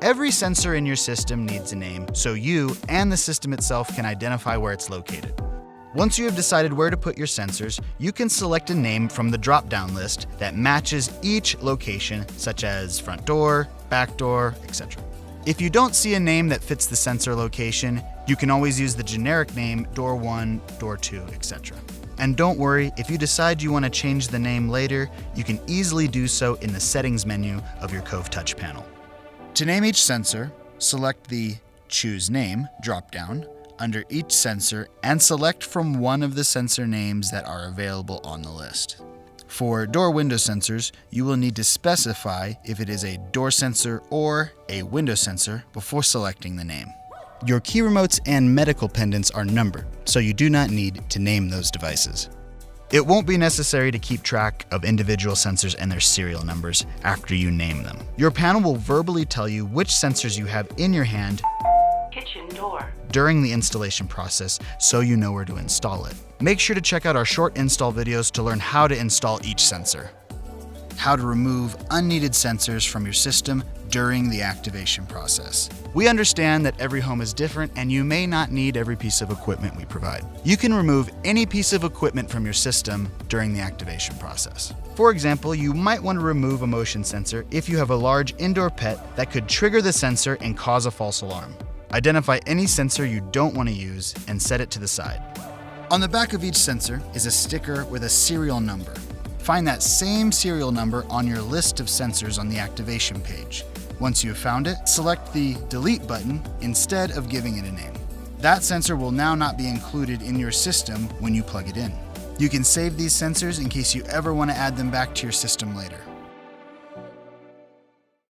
Every sensor in your system needs a name so you and the system itself can identify where it's located. Once you have decided where to put your sensors, you can select a name from the drop-down list that matches each location, such as front door, back door, etc. If you don't see a name that fits the sensor location, you can always use the generic name door 1, door 2, etc. And don't worry, if you decide you want to change the name later, you can easily do so in the settings menu of your Cove touch panel. To name each sensor, select the Choose Name drop-down under each sensor and select from one of the sensor names that are available on the list. For door window sensors, you will need to specify if it is a door sensor or a window sensor before selecting the name. Your key remotes and medical pendants are numbered, so you do not need to name those devices. It won't be necessary to keep track of individual sensors and their serial numbers after you name them. Your panel will verbally tell you which sensors you have in your hand kitchen door during the installation process, so you know where to install it. Make sure to check out our short install videos to learn how to install each sensor, how to remove unneeded sensors from your system during the activation process. We understand that every home is different and you may not need every piece of equipment we provide. You can remove any piece of equipment from your system during the activation process. For example, you might want to remove a motion sensor if you have a large indoor pet that could trigger the sensor and cause a false alarm. Identify any sensor you don't want to use and set it to the side. On the back of each sensor is a sticker with a serial number. Find that same serial number on your list of sensors on the activation page. Once you have found it, select the Delete button instead of giving it a name. That sensor will now not be included in your system when you plug it in. You can save these sensors in case you ever want to add them back to your system later.